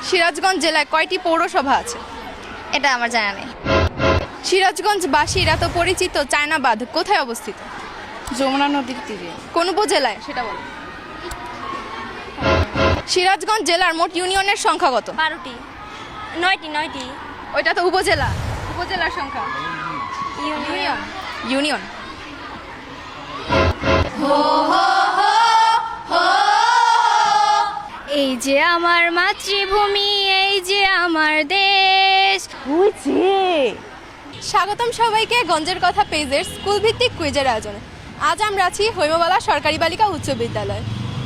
সিরাজগঞ্জ জেলায় কয়টি পৌরসভা আছে? এটা আমার জানা নেই। সিরাজগঞ্জবাসীর এত পরিচিত চায়না বাঁধ কোথায় অবস্থিত? যমুনা নদীর তীরে। কোন উপজেলায় সেটা বলো। সিরাজগঞ্জ জেলার মোট ইউনিয়নের সংখ্যা কত? 12টি, 9টি। ওইটা তো উপজেলা, উপজেলার সংখ্যা। ইউনিয়ন। ইউনিয়ন। এই যে আমার মাতৃভূমি, এই যে আমার দেশ। স্বাগতম সবাইকে গঞ্জের কথা পেজের স্কুল ভিত্তিক কুইজের আয়োজনে। আজ আমরা আছি হৈমবালা সরকারি বালিকা উচ্চ বিদ্যালয়।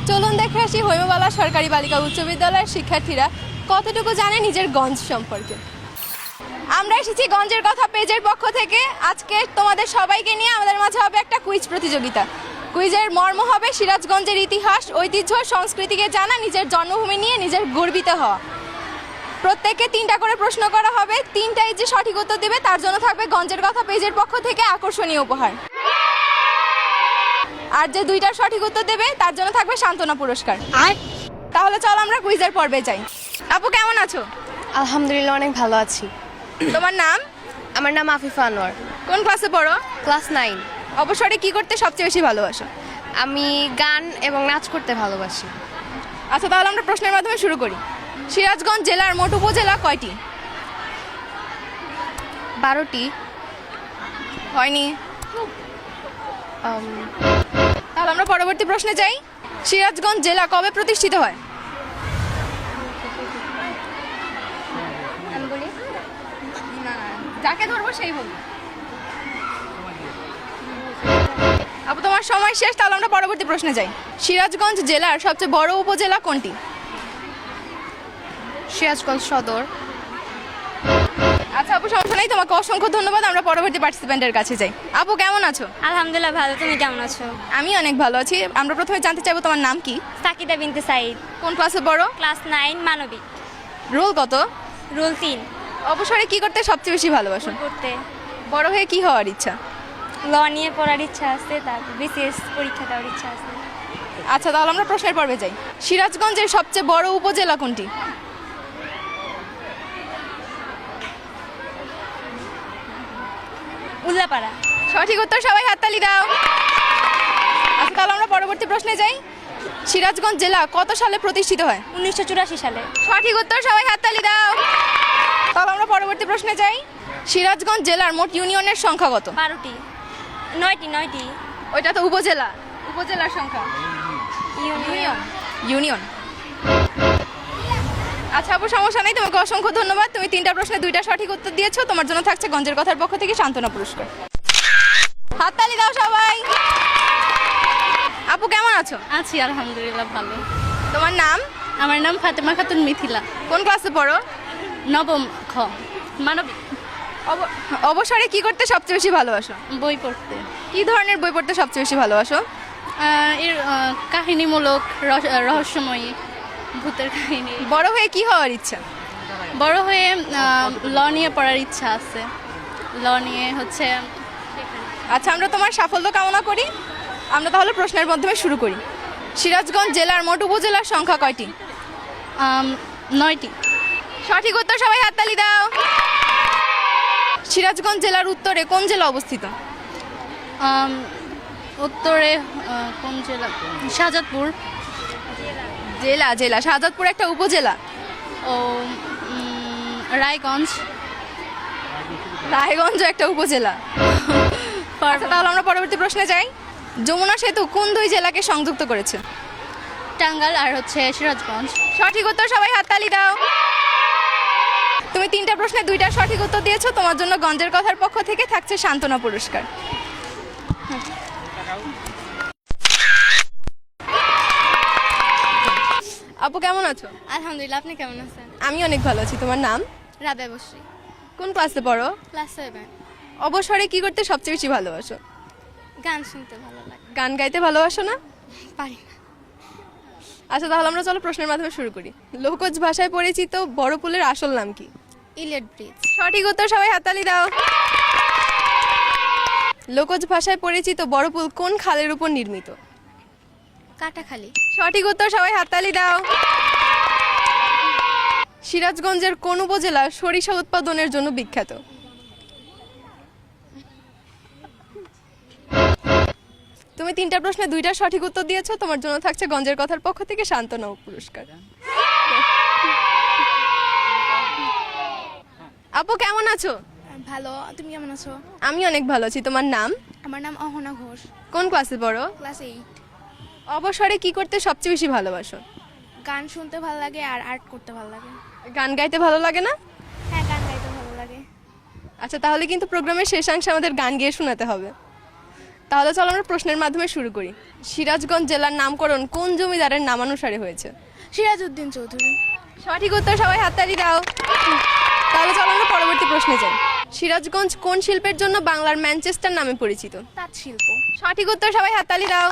চলুন দেখে আসি হৈমবালা সরকারি বালিকা উচ্চ বিদ্যালয়ের শিক্ষার্থীরা কতটুকু জানে নিজের গঞ্জ সম্পর্কে। আমরা এসেছি গঞ্জের কথা পেজের পক্ষ থেকে। আজকে তোমাদের সবাইকে নিয়ে আমাদের মাঝে হবে একটা কুইজ প্রতিযোগিতা। কুইজের মর্ম হবে সিরাজগঞ্জের ইতিহাস, ঐতিহ্য, সংস্কৃতিকে জানা, নিজের জন্মভূমি নিয়ে নিজের গর্বিত হওয়া। প্রত্যেককে 3টা করে প্রশ্ন করা হবে। 3টাই যে সঠিক উত্তর দেবে তার জন্য থাকবে গঞ্জের কথা পেজের পক্ষ থেকে আকর্ষণীয় উপহার। আর যে 2টার সঠিক উত্তর দেবে তার জন্য থাকবে সান্ত্বনা পুরস্কার। তাহলে চল আমরা কুইজের পর্বে যাই। আপু কেমন আছো? আলহামদুলিল্লাহ, অনেক ভালো আছি। তোমার নাম? আমার নাম আফিফা আনোয়ার, কোন ক্লাসে পড়ো? ক্লাস 9। অবসরে কি করতে সবচেয়ে বেশি ভালোবাসো? আমি গান এবং নাচ করতে ভালোবাসি। আচ্ছা, তাহলে আমরা প্রশ্নের মাধ্যমে শুরু করি। সিরাজগঞ্জ জেলার মোট উপজেলা কয়টি? 12টি। হয়নি। তাহলে আমরা পরবর্তী প্রশ্নে যাই। সিরাজগঞ্জ জেলা কবে প্রতিষ্ঠিত হয়? আমি বলি, যাকে ধরবো সেই বলবো। আপু তোমার সময় শেষ, তাহলে আমরা পরবর্তী প্রশ্নে যাই। সিরাজগঞ্জ জেলার সবচেয়ে বড় উপজেলা কোনটি? সিরাজগঞ্জ সদর। আচ্ছা আপু, সমস্যা নেই, তোমাকে অসংখ্য ধন্যবাদ। আমরা পরবর্তী পার্টিসিপেন্টের কাছে যাই। আপু কেমন আছো? আলহামদুলিল্লাহ ভালো। তুমি কেমন আছো? আমি অনেক ভালো আছি। আমরা প্রথমে জানতে চাইবো তোমার নাম কি? সাকিদা বিনতে সাইদ, কোন ক্লাসে পড়ো? ক্লাস 9 মানবিক। রোল কত? রুল 3। অবসরে কি করতে সবচেয়ে বেশি ভালোবাসো? করতে বড় হয়ে কি হওয়ার ইচ্ছা? ল নিয়ে পড়ার ইচ্ছা আছে, তারপর বিসিএস পরীক্ষা দেওয়ার ইচ্ছা আছে। আচ্ছা, তাহলে আমরা প্রশ্নের পর্বে যাই। সিরাজগঞ্জের সবচেয়ে বড় উপজেলা কোনটি? উল্লাপাড়া। সঠিক উত্তর, সবাই হাততালি দাও। আচ্ছা, তাহলে আমরা পরবর্তী প্রশ্নে যাই। সিরাজগঞ্জ জেলা কত সালে প্রতিষ্ঠিত হয়? 1984 সালে। সঠিক উত্তর, সবাই হাততালি দাও। তাহলে আমরা পরবর্তী প্রশ্নে যাই। সিরাজগঞ্জ জেলার মোট ইউনিয়নের সংখ্যা কত? 12টি, 9টি। ওইটা তো উপজেলা, উপজেলার সংখ্যা। ইউনিয়ন। ইউনিয়ন। আচ্ছা আপু, সমস্যা নেই, তোমাকে অসংখ্য ধন্যবাদ। তুমি 3টা প্রশ্নে 2টা সঠিক উত্তর দিয়েছো। তোমার জন্য থাকছে গঞ্জের কথার পক্ষ থেকে সান্ত্বনা পুরস্কার। হাততালি দাও সবাই। আপু কেমন আছো? আছি আলহামদুলিল্লাহ ভালো। তোমার নাম? আমার নাম ফাতেমা খাতুন মিথিলা, কোন ক্লাসে পড়ো? 9ম খ মানবিক। অবসরে কি করতে সবচেয়ে বেশি ভালোবাসো? বই পড়তে। কি ধরনের বই পড়তে সবচেয়ে বেশি ভালোবাসো? এর কাহিনীমূলক, রহস্যময়ী, ভূতের কাহিনী। বড় হয়ে কি হওয়ার ইচ্ছা? বড় হয়ে ল নিয়ে পড়ার ইচ্ছা আছে। ল নিয়ে হচ্ছে। আচ্ছা, আমরা তোমার সাফল্য কামনা করি। আমরা তাহলে প্রশ্নের মাধ্যমে শুরু করি। সিরাজগঞ্জ জেলার মোট উপজেলার সংখ্যা কয়টি? 9টি। সঠিক উত্তর, সবাই হাততালি দাও। সিরাজগঞ্জ জেলার উত্তরে কোন জেলা অবস্থিত? উত্তরে কোন জেলা? শাহজাদপুর। জেলা জেলা শাহজাদপুর একটা উপজেলা। ও রায়গঞ্জ। রায়গঞ্জ একটা উপজেলা। আচ্ছা, তাহলে আমরা পরবর্তী প্রশ্নে যাই। যমুনা সেতু কোন 2 জেলাকে সংযুক্ত করেছে? টাঙ্গাইল আর হচ্ছে সিরাজগঞ্জ। সঠিক উত্তর, সবাই হাততালি দাও। তুমি 3টা প্রশ্নে 2টা সঠিক উত্তর দিয়েছো। তোমার জন্য গঞ্জের কথার পক্ষ থেকে থাকছে সান্ত্বনা পুরস্কার। আপু কেমন আছো? আলহামদুলিল্লাহ, আপনি কেমন আছেন? আমি অনেক ভালো আছি। তোমার নাম? রাবেয়া বসরি, কোন ক্লাসে পড়ো? ক্লাস 7। অবসরে কি করতে সবচেয়ে বেশি ভালোবাসো? গান শুনতে ভালো লাগে। গান গাইতে ভালোবাসো না? পারি না। আচ্ছা, তাহলে আমরা চলো প্রশ্নের মাধ্যমে শুরু করি। লোকজ ভাষায় পরিচিত বড় পুলের আসল নাম কি? Elliot bridge. সঠিক উত্তর, সবাই হাততালি দাও। লোকজ ভাষায় পরিচিত বড় পুল কোন খালের উপর নির্মিত? কাটাখালি। সঠিক উত্তর, সবাই হাততালি দাও। সিরাজগঞ্জের কোন উপজেলা সরিষা উৎপাদনের জন্য বিখ্যাত? তুমি 3টা প্রশ্নে 2টা সঠিক উত্তর দিয়েছো, তোমার জন্য থাকছে গঞ্জের কথার পক্ষ থেকে শান্তনা পুরস্কার। আপু কেমন আছো? ভালো, তুমি কেমন আছো? আমি অনেক ভালো আছি। তোমার নাম? আমার নাম অহনা ঘোষ, কোন ক্লাসে পড়ো? ক্লাস 8। অবসরে কি করতে সবচেয়ে বেশি ভালোবাসো? গান শুনতে ভালো লাগে আর আর্ট করতে ভালো লাগে। গান গাইতে ভালো লাগে না? হ্যাঁ, গান গাইতে ভালো লাগে। আচ্ছা, তাহলে কিন্তু প্রোগ্রামের শেষাংশে আমাদের গান গেয়ে শোনাতে হবে। তাহলে চলো আমরা প্রশ্নের মাধ্যমে শুরু করি। সিরাজগঞ্জ জেলার নামকরণ কোন জমিদারের নামানুসারে হয়েছে? সিরাজউদ্দিন চৌধুরী। সঠিক উত্তর, সবাই হাততালি দাও। তাহলে চলো আমরা পরবর্তী প্রশ্নে যাই। সিরাজগঞ্জ কোন শিল্পের জন্য বাংলার ম্যানচেস্টার নামে পরিচিত? তাঁত শিল্প। সঠিক উত্তর, সবাই হাততালি দাও।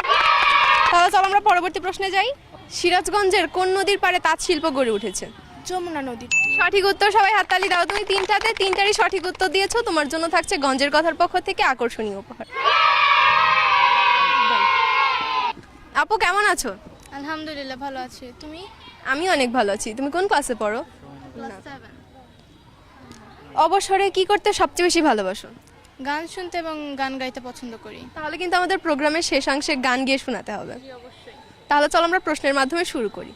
তাহলে চলো আমরা পরবর্তী প্রশ্নে যাই। সিরাজগঞ্জের কোন নদীর পাড়ে তাঁত শিল্প গড়ে উঠেছে? যমুনা নদীর। সঠিক উত্তর, সবাই হাততালি দাও। তুমি 3টারই সঠিক উত্তর দিয়েছো, তোমার জন্য থাকছে গঞ্জের কথার পক্ষ থেকে আকর্ষণীয় উপহার। আপু কেমন আছো? আলহামদুলিল্লাহ, ভালো আছি। তুমি? আমি অনেক ভালো আছি। তুমি কোন ক্লাসে পড়ো? ক্লাস 7। অবসরে কি করতে সবচেয়ে বেশি ভালোবাসো? গান শুনতে এবং গান গাইতে পছন্দ করি। তাহলে কিন্তু আমাদের প্রোগ্রামের শেষাংশে গান গিয়ে শোনাতে হবে। তাহলে চলো আমরা প্রশ্নের মাধ্যমে শুরু করি।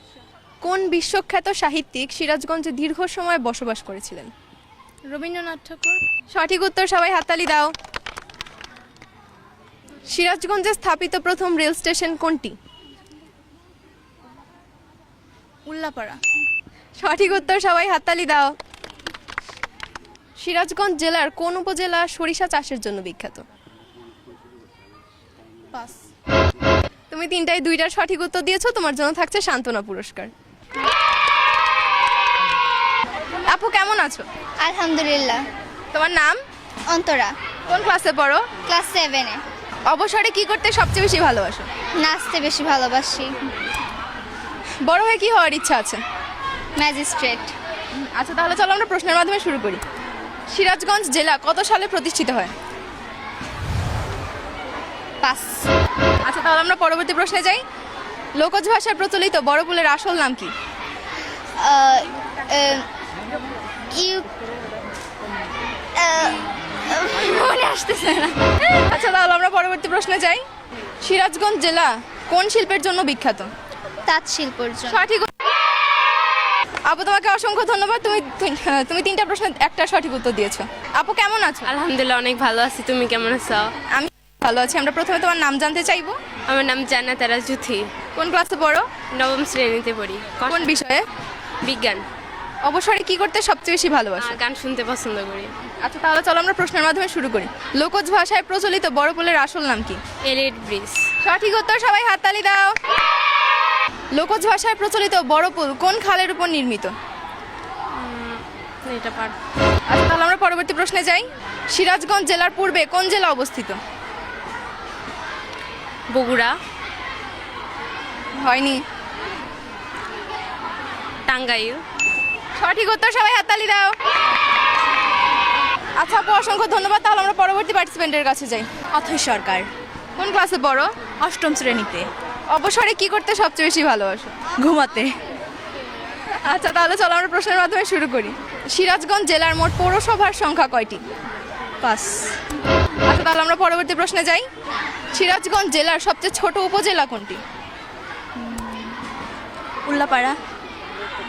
কোন বিশ্বখ্যাত সাহিত্যিক সিরাজগঞ্জে দীর্ঘ সময় বসবাস করেছিলেন? রবীন্দ্রনাথ ঠাকুর। সঠিক উত্তর, সবাই হাততালি দাও। সিরাজগঞ্জে স্থাপিত প্রথম রেল স্টেশন কোনটি? উল্লাপাড়া। সঠিক উত্তর, সবাই হাততালি দাও। সিরাজগঞ্জ জেলার কোন উপজেলা সরিষা চাষের জন্য বিখ্যাত? পাস। তুমি 2টার সঠিক উত্তর দিয়েছো, তোমার জন্য থাকছে শান্তনা পুরস্কার। আপু কেমন আছো? আলহামদুলিল্লাহ। তোমার নাম? অন্তরা, কোন ক্লাসে পড়ো? ক্লাস 7-এ। অবসরে কি করতে সবচেয়ে বেশি ভালোবাসো? নাচতে বেশি ভালোবাসি। বড় হয়ে কি হওয়ার ইচ্ছা আছে? ম্যাজিস্ট্রেট। আচ্ছা, তাহলে চলো আমরা প্রশ্নের মাধ্যমে শুরু করি। সিরাজগঞ্জ জেলা কত সালে প্রতিষ্ঠিত হয়? পাস। আচ্ছা, তাহলে আমরা পরবর্তী প্রশ্নে যাই। লোকজ ভাষায় প্রচলিত বড় পুলের আসল নাম কি? মনে আসতেছে না। আচ্ছা, তাহলে আমরা পরবর্তী প্রশ্নে যাই। সিরাজগঞ্জ জেলা কোন শিল্পের জন্য বিখ্যাত? তাঁত শিল্পের জন্য। সঠিক। আপু তোমাকে অসংখ্য ধন্যবাদ। তুমি 3টা প্রশ্ন 1টা সঠিক উত্তর দিয়েছো। আপু কেমন আছো? আলহামদুলিল্লাহ, অনেক ভালো আছি। তুমি কেমন আছো? আমি ভালো আছি। আমরা প্রথমে তোমার নাম জানতে চাইবো। আমার নাম জান্নাত আরা জুথি। কোন ক্লাসে পড়ো? 9ম শ্রেণীতে পড়ি। কোন বিষয়ে? বিজ্ঞান। অবসরে কি করতে সবচেয়ে বেশি ভালোবাসো? গান শুনতে পছন্দ করি। আচ্ছা, তাহলে চলো আমরা প্রশ্নের মাধ্যমে শুরু করি। লোকজ ভাষায় প্রচলিত বড় পুলের আসল নাম কি? Elite bridge. সঠিক উত্তর, সবাই হাততালি দাও। লোকজ ভাষায় প্রচলিত বড় পুল কোন খালের উপর নির্মিত? এটা পার। আচ্ছা, তাহলে আমরা পরবর্তী প্রশ্নে যাই। সিরাজগঞ্জ জেলার পূর্বে কোন জেলা অবস্থিত? বগুড়া। হয়নি। টাঙ্গাইল। সঠিক উত্তর, সবাই হাততালি দাও। আচ্ছা আপু, অসংখ্য ধন্যবাদ। তাহলে আমরা পরবর্তী পার্টিসিপেন্টের কাছে যাই। অথৈ সরকার, কোন ক্লাসে পড়ো? 8ম শ্রেণীতে। অবসরে কি করতে সবচেয়ে বেশি ভালোবাসো? ঘুমাতে। আচ্ছা, তাহলে চলো আমরা প্রশ্নের মাধ্যমে শুরু করি। সিরাজগঞ্জ জেলার মোট পৌরসভার সংখ্যা কয়টি? পাস। আচ্ছা, তাহলে আমরা পরবর্তী প্রশ্নে যাই। সিরাজগঞ্জ জেলার সবচেয়ে ছোট উপজেলা কোনটি? উল্লাপাড়া।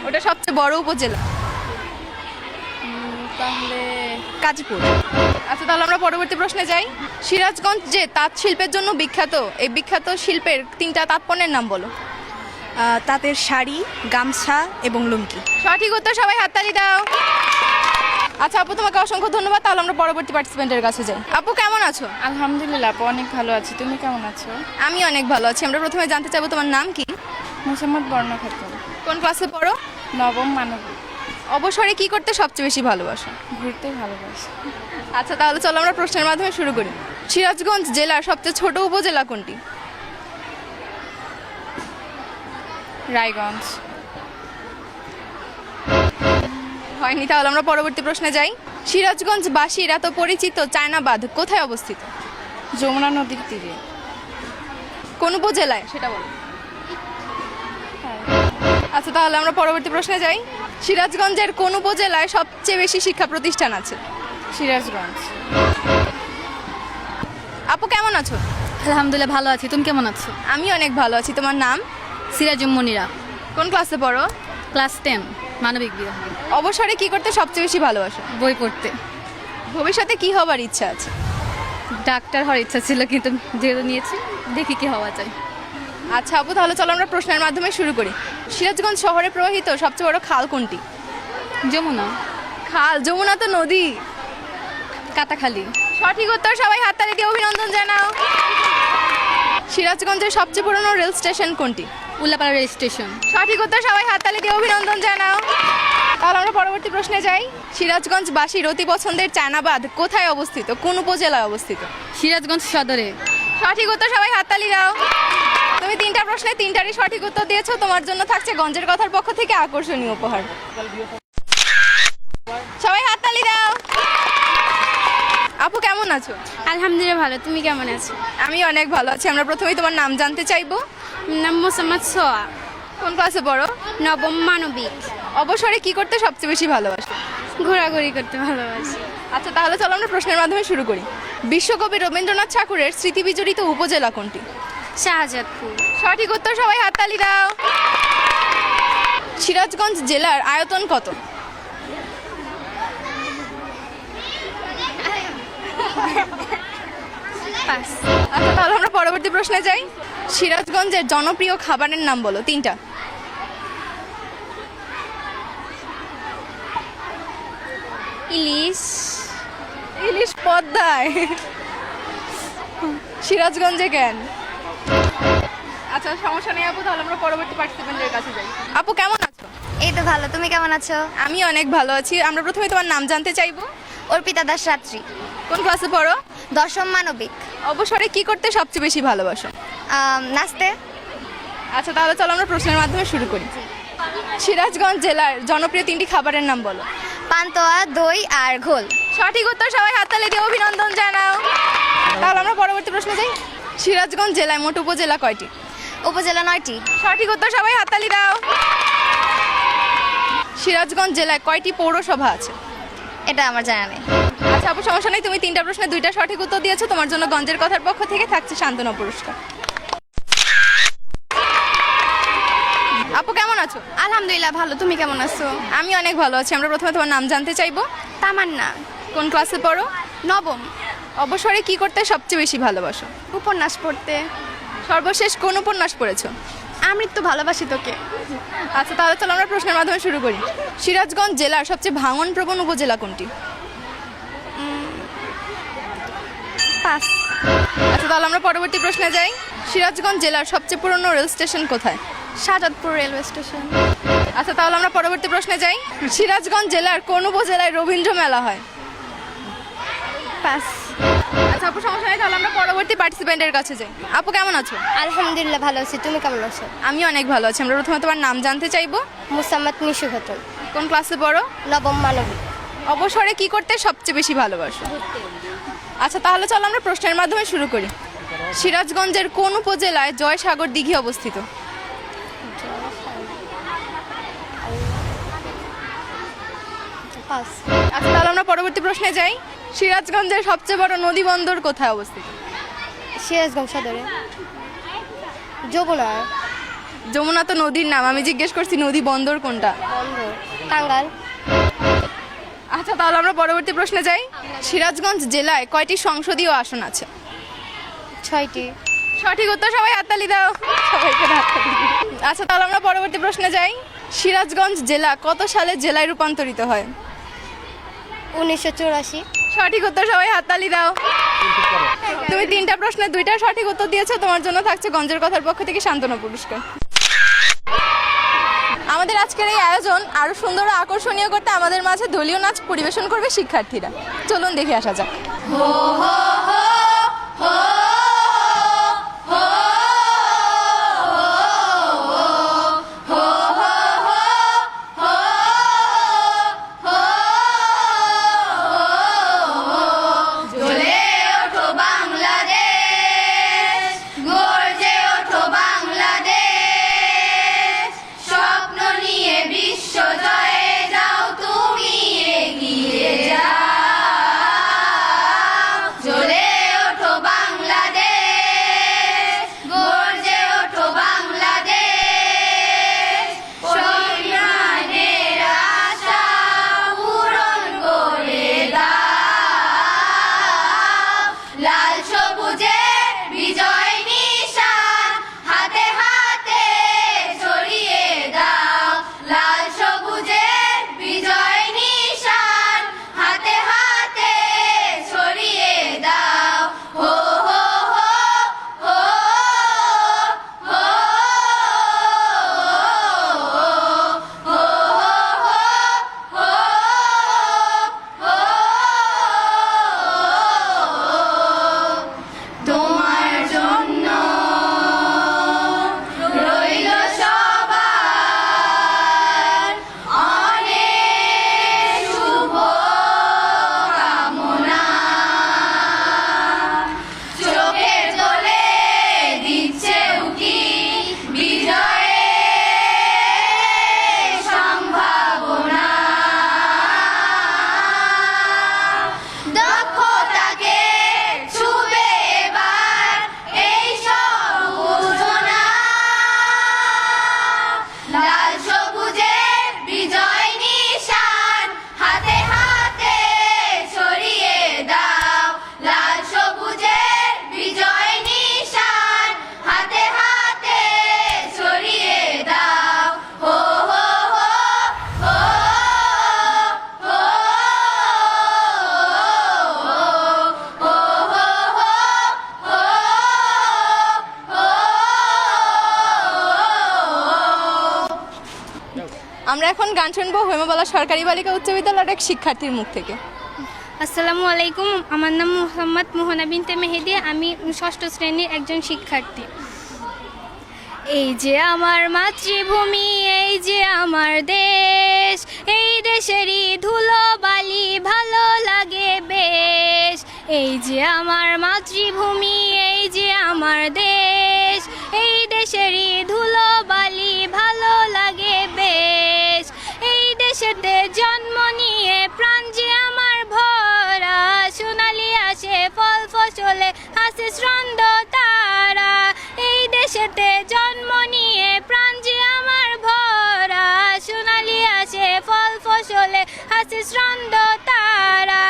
ওটা সবচেয়ে বড় উপজেলা। তাহলে কাজীপুর। আচ্ছা, তাহলে আমরা পরবর্তী প্রশ্নে যাই। সিরাজগঞ্জ যে তাঁত শিল্পের জন্য বিখ্যাত, এই বিখ্যাত শিল্পের 3টা তাঁত পণ্যের নাম বলো। তাঁতের শাড়ি, গামছা এবং লুঙ্গি। সঠিক উত্তর, সবাই হাততালি দাও। আচ্ছা আপু, তোমাকে অসংখ্য ধন্যবাদ। তাহলে আমরা পরবর্তী পার্টিসিপেন্টের কাছে যাই। আপু কেমন আছো? আলহামদুলিল্লাহ, আপু অনেক ভালো আছি। তুমি কেমন আছো? আমি অনেক ভালো আছি। আমরা প্রথমে জানতে চাইবো তোমার নাম কি? মোসাম্মদ বর্ণা খাতুন। কোন ক্লাসে পড়ো? 9ম মানবিক। অবসরে কি করতে সবচেয়ে বেশি ভালোবাসো? ঘুরতে ভালোবাসি। আচ্ছা, তাহলে চলো আমরা প্রশ্নের মাধ্যমে শুরু করি। সিরাজগঞ্জ জেলার সবচেয়ে ছোট উপজেলা কোনটি? রায়গঞ্জ। হয়নি। তাহলে আমরা পরবর্তী প্রশ্নে যাই। সিরাজগঞ্জবাসীর এত পরিচিত চায়না বাঁধ কোথায় অবস্থিত? যমুনা নদীর তীরে। কোন উপজেলায় সেটা বলো। আচ্ছা, তাহলে আমরা পরবর্তী প্রশ্নে যাই। সিরাজগঞ্জের কোন উপজেলায় সবচেয়ে বেশি শিক্ষা প্রতিষ্ঠান আছে? সিরাজগঞ্জ। আপু কেমন আছো? আলহামদুলিল্লাহ ভালো আছি, তুমি কেমন আছো? আমি অনেক ভালো আছি। তোমার নাম? সিরাজুম মনিরা, কোন ক্লাসে পড়ো? ক্লাস 10 মানবিক বিভাগ। অবসরে কি করতে সবচেয়ে বেশি ভালোবাসো? বই পড়তে। ভবিষ্যতে কি হবার ইচ্ছা আছে? ডাক্তার হওয়ার ইচ্ছা ছিল, কিন্তু যেহেতু নিয়েছি দেখি কি হওয়া যায়। আচ্ছা আপু, তাহলে চলো আমরা প্রশ্নের মাধ্যমে শুরু করি। সিরাজগঞ্জ শহরে প্রবাহিত সবচেয়ে বড় খাল কোনটি? যমুনা। খাল? যমুনা তো নদী। কাটাখালী। সঠিক উত্তর, সবাই হাততালি দিয়ে অভিনন্দন জানাও। সিরাজগঞ্জের সবচেয়ে পুরনো রেল স্টেশন কোনটি? Ullapara rail station. সঠিক উত্তর, সবাই হাততালি দিয়ে অভিনন্দন জানাও। তাহলে আমরা পরবর্তী প্রশ্নে যাই। সিরাজগঞ্জবাসীর অতি পছন্দের চায়নাবাদ কোথায় অবস্থিত? কোন উপজেলায় অবস্থিত? সিরাজগঞ্জ সদরে। সঠিক উত্তর, সবাই হাততালি দাও। তুমি 3টা প্রশ্নে 3টারই সঠিক উত্তর দিয়েছো। তোমার জন্য থাকছে গঞ্জের কথার পক্ষ থেকে আকর্ষণীয় উপহার। সবাই হাততালি দাও। আপু কেমন আছো? আলহামদুলিল্লাহ ভালো, তুমি কেমন আছো? আমি অনেক ভালো আছি। আমরা প্রথমেই তোমার নাম জানতে চাইবো। নাম মোসাম্মদ সোয়া, কোন ক্লাসে পড়ো? নবম মানবিক। অবসরে কি করতে সবচেয়ে বেশি ভালোবাসো? ঘোরাঘুরি করতে ভালোবাসি। আচ্ছা তাহলে চলো আমরা প্রশ্নের মাধ্যমে শুরু করি। বিশ্বকবি রবীন্দ্রনাথ ঠাকুরের স্মৃতিবিজড়িত উপজেলা কোনটি? শাহজাদপুর। সঠিক উত্তর, সবাই হাততালি দাও। সিরাজগঞ্জ জেলার আয়তন কত? পাস। আচ্ছা তাহলে আমরা পরবর্তী প্রশ্নে যাই। সিরাজগঞ্জের জনপ্রিয় খাবারের নাম বলো 3টা। ইলিশ। ইলিশ পদ্মায়? সিরাজগঞ্জে কেন? আচ্ছা সমস্যা নেই আপু, তাহলে আমরা পরবর্তী পার্টিসিপেন্টের কাছে যাই। আপু কেমন আছো? এই তো ভালো, তুমি কেমন আছো? আমি অনেক ভালো আছি। আমরা প্রথমে তোমার নাম জানতে চাইবো। অর্পিতা দাস রাত্রি, কোন ক্লাসে পড়ো? 10ম মানবিক। অবসরে কি করতে সবচেয়ে বেশি ভালোবাসো? নাচতে। আচ্ছা তাহলে চলো আমরা প্রশ্নের মাধ্যমে শুরু করি। সিরাজগঞ্জ জেলার জনপ্রিয় 3টি খাবারের নাম বলো। পান্তোয়া, দই আর ঘোল। সঠিক উত্তর, সবাই হাততালি দিয়ে অভিনন্দন জানাও। তাহলে আমরা পরবর্তী প্রশ্নে যাই। সিরাজগঞ্জ জেলায় মোট উপজেলা কয়টি? উপজেলা 9টি। সঠিক উত্তর, সবাই হাততালি দাও। সিরাজগঞ্জ জেলায় কয়টি পৌরসভা আছে? এটা আমার জানা নেই। আচ্ছা আপু সমস্যা নেই, তুমি 3টা প্রশ্নে 2টা সঠিক উত্তর দিয়েছো। তোমার জন্য গঞ্জের কথার পক্ষ থেকে থাকছে সান্ত্বনা পুরস্কার। আপু কেমন আছো? আলহামদুলিল্লাহ ভালো, তুমি কেমন আছো? আমি অনেক ভালো আছি। আমরা প্রথমে তোমার নাম জানতে চাইবো। তামান্না, কোন ক্লাসে পড়ো? নবম। অবসরে কি করতে সবচেয়ে বেশি ভালোবাসো? উপন্যাস পড়তে। সর্বশেষ কোন উপন্যাস পড়েছো? আমৃত্যু ভালোবাসি তোকে। আচ্ছা তাহলে চলো আমরা প্রশ্নের মাধ্যমে শুরু করি। সিরাজগঞ্জ জেলার সবচেয়ে ভাঙনপ্রবণ উপজেলা কোনটি? পাস। আচ্ছা তাহলে আমরা পরবর্তী প্রশ্নে যাই। সিরাজগঞ্জ জেলার সবচেয়ে পুরনো রেল স্টেশন কোথায়? Shahjadpur railway station. আচ্ছা তাহলে আমরা পরবর্তী প্রশ্নে যাই। সিরাজগঞ্জ জেলার কোন উপজেলায় রবীন্দ্র মেলা হয়? পাস। আচ্ছা আপু সমস্যা নেই, তাহলে আমরা পরবর্তী পার্টিসিপেন্টের কাছে যাই। আপু কেমন আছো? আলহামদুলিল্লাহ ভালো আছি, তুমি কেমন আছো? আমি অনেক ভালো আছি। আমরা প্রথমে তোমার নাম জানতে চাইবো। মুসাম্মদ মিশু খাতুন, কোন ক্লাসে পড়ো? 9ম মানবিক। অবসরে কি করতে সবচেয়ে বেশি ভালোবাসো? আচ্ছা তাহলে চলো আমরা প্রশ্নের মাধ্যমে শুরু করি। সিরাজগঞ্জের কোন উপজেলায় জয়সাগর দিঘি অবস্থিত? পাস। আচ্ছা তাহলে আমরা পরবর্তী প্রশ্নে যাই। সিরাজগঞ্জের সবচেয়ে বড় নদী বন্দর কোথায় অবস্থিত? সিরাজগঞ্জ সদরে। যমুনা। যমুনা তো নদীর নাম, আমি জিজ্ঞেস করছি নদী বন্দর কোনটা। বন্ধ। টাঙ্গাইল। আচ্ছা তাহলে আমরা পরবর্তী প্রশ্নে যাই। সিরাজগঞ্জ জেলায় কয়টি সংসদীয় আসন আছে? 6টি। সঠিক উত্তর, সবাই হাততালি দাও। সবাইকে হাততালি দিই। আচ্ছা তাহলে আমরা পরবর্তী প্রশ্নে যাই। সিরাজগঞ্জ জেলা কত সালে জেলায় রূপান্তরিত হয়? 1984। সঠিক উত্তর, সবাই হাততালি দাও। তুমি 3টা প্রশ্নে 2টা সঠিক উত্তর দিয়েছো। তোমার জন্য থাকছে গঞ্জের কথার পক্ষ থেকে সান্ত্বনা পুরস্কার। আমাদের আজকের এই আয়োজন আরো সুন্দর ও আকর্ষণীয় করতে আমাদের মাঝে দলীয় নাচ পরিবেশন করবে শিক্ষার্থীরা। চলুন দেখে আসা যাক। গর্জে ওঠো বাংলাদেশ, স্বপ্ন নিয়ে বিশ্ব জয়ে। এখন গান শুনবো হৈমবালা সরকারি বালিকা উচ্চ বিদ্যালয়ের এক শিক্ষার্থীর মুখ থেকে। আসসালামু আলাইকুম, আমার নাম মোহাম্মদ মোহনা বিনতে মেহেদি, আমি 6ষ্ঠ শ্রেণীর একজন শিক্ষার্থী। এই যে আমার মাতৃভূমি, এই যে আমার দেশ, এই দেশেরই ধুলো বালি ভালো লাগে বেশ। এই যে আমার মাতৃভূমি, এই যে আমার দেশ, এই দেশেরই ধুলো বালি ভালো লাগে বেশ। এই দেশেতে জন্ম নিয়ে প্রাণ যে আমার ভরা, সোনালি আসে ফল ফসলে হাসে শ্রন্দ তারা। এই দেশেতে জন্ম নিয়ে প্রাণ যে আমার ভরা, সোনালি আসে ফল ফসলে হাসে শ্রন্দ তারা।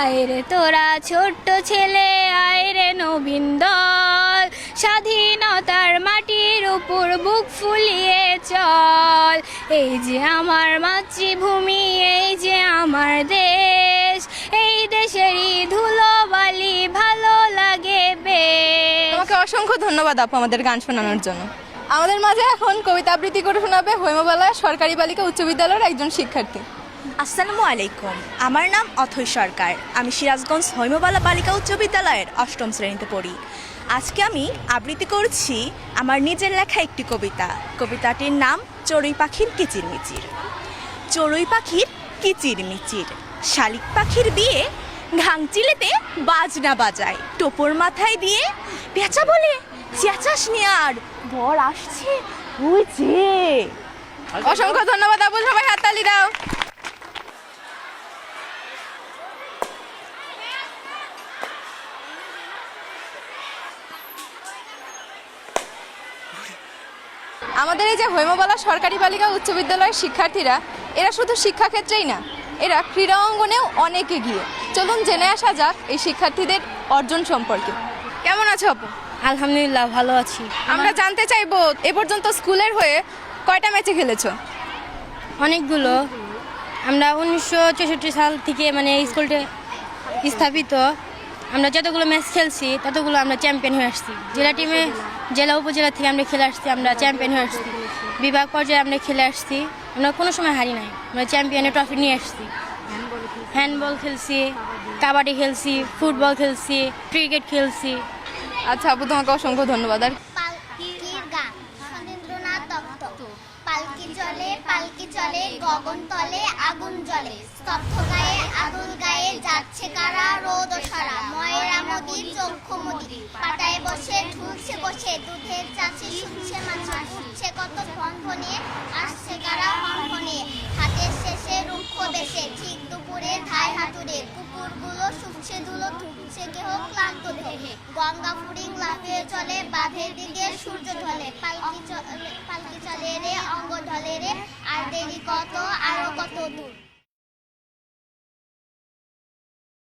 আয়রে তোরা ছোট্ট ছেলে, আয়রে নবীন দল, স্বাধীনতার মাটির উপর বুক ফুলিয়ে চল। এই যে আমার মাতৃভূমি, এই যে আমার দেশ, এই দেশেরই ধুলো বালি ভালো লাগে বেশ। তোমাকে অসংখ্য ধন্যবাদ আপু আমাদের গান শোনানোর জন্য। আমাদের মাঝে এখন কবিতা আবৃত্তি করে শোনাবে হৈমবালা সরকারি বালিকা উচ্চ বিদ্যালয়ের একজন শিক্ষার্থী। আসসালামু আলাইকুম, আমার নাম অথৈ সরকার। আমি সিরাজগঞ্জ হৈমবালা বালিকা উচ্চ বিদ্যালয়ের 8ম শ্রেণীতে পড়ি। আজকে আমি আবৃত্তি করছি আমার নিজের লেখা একটি কবিতা। কবিতাটির নাম চড়ুই পাখির কিচিরমিচির। চড়ুই পাখির কিচিরমিচির, শালিক পাখির বিয়ে, ঘাংচিলেতে বাজনা বাজায়, টোপর মাথায় দিয়ে পেঁচা বলে চেঁচাস নি আর, বর আসছে ওই যে। অসংখ্য ধন্যবাদ আপু, সবাই হাততালি দাও। আমাদের এই যে হৈমবালা সরকারি বালিকা উচ্চ বিদ্যালয়ের শিক্ষার্থীরা, এরা শুধু শিক্ষাক্ষেত্রেই না, এরা ক্রীড়া অঙ্গনেও অনেক এগিয়ে। চলুন জেনে আসা যাক এই শিক্ষার্থীদের অর্জন সম্পর্কে। কেমন আছো আপু? আলহামদুলিল্লাহ, ভালো আছি। আমরা জানতে চাইবো এ পর্যন্ত স্কুলের হয়ে কয়টা ম্যাচে খেলেছো? অনেকগুলো। আমরা 1964 সাল থেকে মানে এই স্কুলটা স্থাপিত। আমরা যতগুলো ম্যাচ খেলছি ততগুলো আমরা চ্যাম্পিয়ন হয়ে আসছি। জেলা টিমে, জেলা উপজেলা থেকে আমরা খেলে আসছি, আমরা চ্যাম্পিয়ন হয়ে আসছি। বিভাগ পর্যায়ে আমরা খেলে আসছি, আমরা কোনো সময় হারি নাই। আমরা চ্যাম্পিয়নের ট্রফি নিয়ে আসছি। হ্যান্ডবল খেলছি, কাবাডি খেলছি, ফুটবল খেলছি, ক্রিকেট খেলছি। আচ্ছা আপু, তোমাকে অসংখ্য ধন্যবাদ। আর পালকির গান শরীন্দ্রনাথ দত্ত। পালকি চলে গগন তলে আগুন জ্বলে, স্তব্ধ গায়ে আদুল গায়ে যাচ্ছে কারা রোদ সারা। ময়রা মোদি চক্ষু মুদি, পাটায় বসে ঢুলছে বসে, দুধের চাচি শুনছে মাছি, উঠছে কত ভনভনিয়ে, আসছে কারা হনহনিয়ে। হাতের শেষে রুক্ষ বেশে, ঠিক দুপুরে ধায় হাতুড়ে, কুকুরগুলো শুকছে ধুলো ধুকছে কেহ ক্লান্ত দেহে। গঙ্গা ফুরিং লাফিয়ে চলে, বাঁধের দিকে সূর্য ঢলে। পালকি চলে রে অঙ্গ ঢলে রে, আর দেরি কত আরো কত দূর।